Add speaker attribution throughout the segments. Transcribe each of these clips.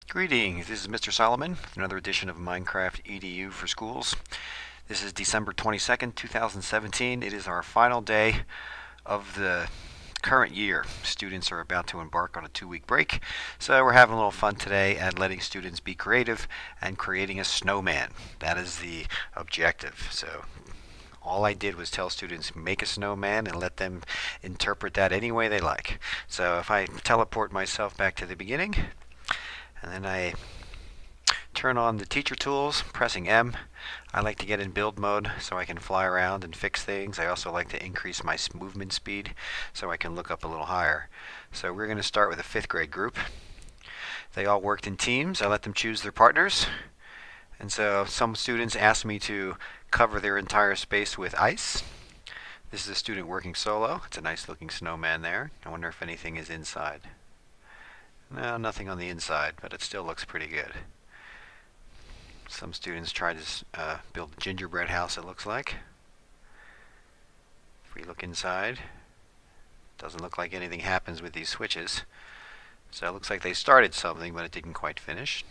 Speaker 1: Greetings, this is Mr. Solomon with another edition of Minecraft EDU for Schools. This is December 22nd, 2017. It is our final day of the current year. Students are about to embark on a 2-week break, so we're having a little fun today and letting students be creative and creating a snowman. That is the objective. So all I did was tell students make a snowman and let them interpret that any way they like. So if I teleport myself back to the beginning, and then I turn on the teacher tools, pressing M. I like to get in build mode so I can fly around and fix things. I also like to increase my movement speed so I can look up a little higher. So we're going to start with a 5th grade group. They all worked in teams. I let them choose their partners. And so some students asked me to cover their entire space with ice. This is a student working solo. It's a nice looking snowman there. I wonder if anything is inside. No, nothing on the inside, but it still looks pretty good. Some students tried to build a gingerbread house, it looks like. If we look inside, doesn't look like anything happens with these switches. So it looks like they started something, but it didn't quite finish.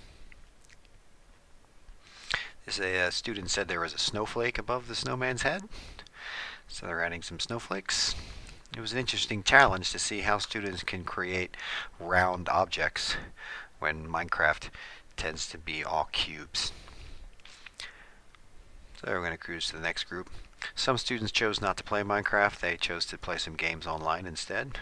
Speaker 1: A student said there was a snowflake above the snowman's head, so they're adding some snowflakes. It was an interesting challenge to see how students can create round objects when Minecraft tends to be all cubes. So we're going to cruise to the next group. Some students chose not to play Minecraft. They chose to play some games online instead.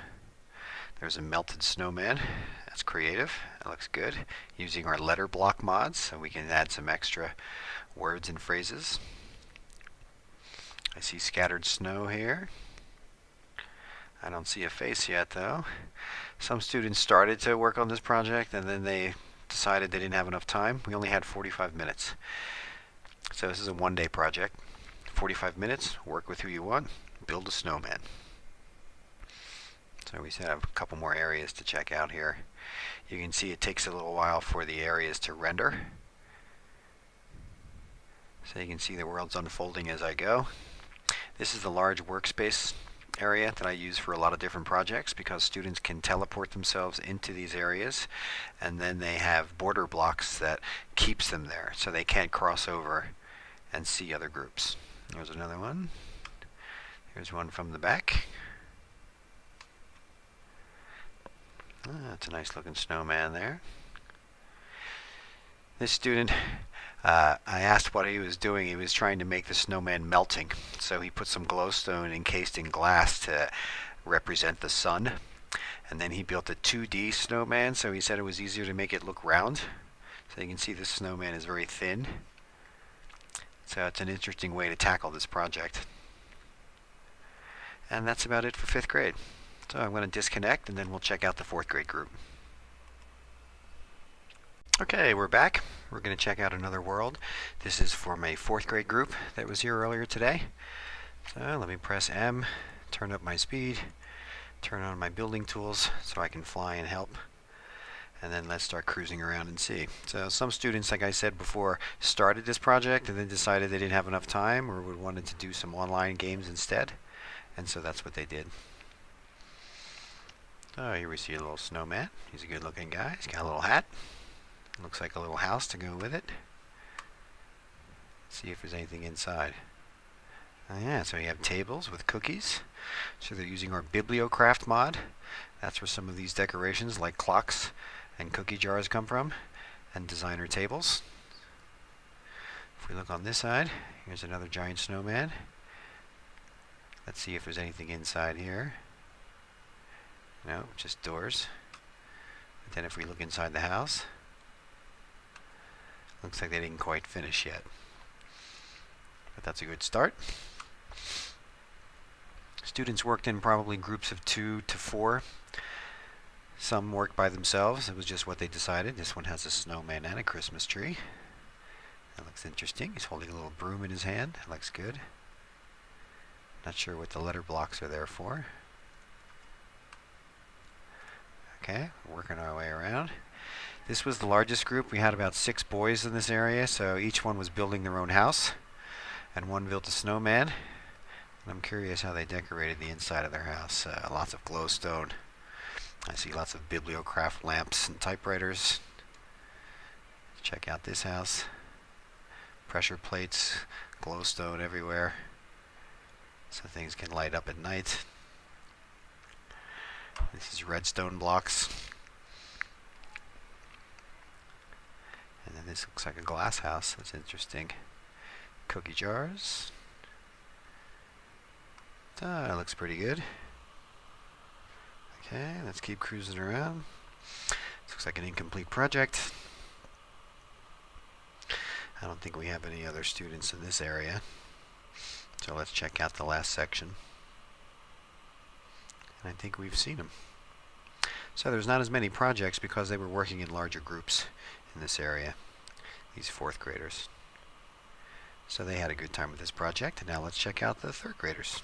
Speaker 1: There's a melted snowman. That's creative. That looks good. Using our letter block mods so we can add some extra words and phrases. I see scattered snow here. I don't see a face yet though. Some students started to work on this project and then they decided they didn't have enough time. We only had 45 minutes. So this is a 1-day project. 45 minutes, work with who you want, build a snowman. So we have a couple more areas to check out here. You can see it takes a little while for the areas to render. So you can see the world's unfolding as I go. This is the large workspace area that I use for a lot of different projects because students can teleport themselves into these areas and then they have border blocks that keeps them there so they can't cross over and see other groups. There's another one. Here's one from the back. That's a nice looking snowman there. This student, I asked what he was doing. He was trying to make the snowman melting. So he put some glowstone encased in glass to represent the sun. And then he built a 2D snowman, so he said it was easier to make it look round. So you can see this snowman is very thin. So it's an interesting way to tackle this project. And that's about it for 5th grade. So I'm going to disconnect and then we'll check out the 4th grade group. Okay, we're back. We're going to check out another world. This is for my 4th grade group that was here earlier today. So let me press M, turn up my speed, turn on my building tools so I can fly and help. And then let's start cruising around and see. So some students, like I said before, started this project and then decided they didn't have enough time or wanted to do some online games instead. And so that's what they did. Oh, here we see a little snowman. He's a good looking guy. He's got a little hat. Looks like a little house to go with it. Let's see if there's anything inside. Oh yeah, so we have tables with cookies. So they're using our Bibliocraft mod. That's where some of these decorations like clocks and cookie jars come from. And designer tables. If we look on this side, here's another giant snowman. Let's see if there's anything inside here. No, just doors. But then if we look inside the house, looks like they didn't quite finish yet. But that's a good start. Students worked in probably groups of 2 to 4. Some worked by themselves. It was just what they decided. This one has a snowman and a Christmas tree. That looks interesting. He's holding a little broom in his hand. That looks good. Not sure what the letter blocks are there for. Okay, working our way around. This was the largest group. We had about 6 boys in this area, so each one was building their own house. And one built a snowman. And I'm curious how they decorated the inside of their house. Lots of glowstone. I see lots of Bibliocraft lamps and typewriters. Check out this house. Pressure plates, glowstone everywhere, so things can light up at night. This is redstone blocks. And then this looks like a glass house. That's interesting. Cookie jars. That looks pretty good. Okay, let's keep cruising around. This looks like an incomplete project. I don't think we have any other students in this area. So let's check out the last section. And I think we've seen them. So there's not as many projects because they were working in larger groups in this area, these fourth graders. So they had a good time with this project, and now let's check out the third graders.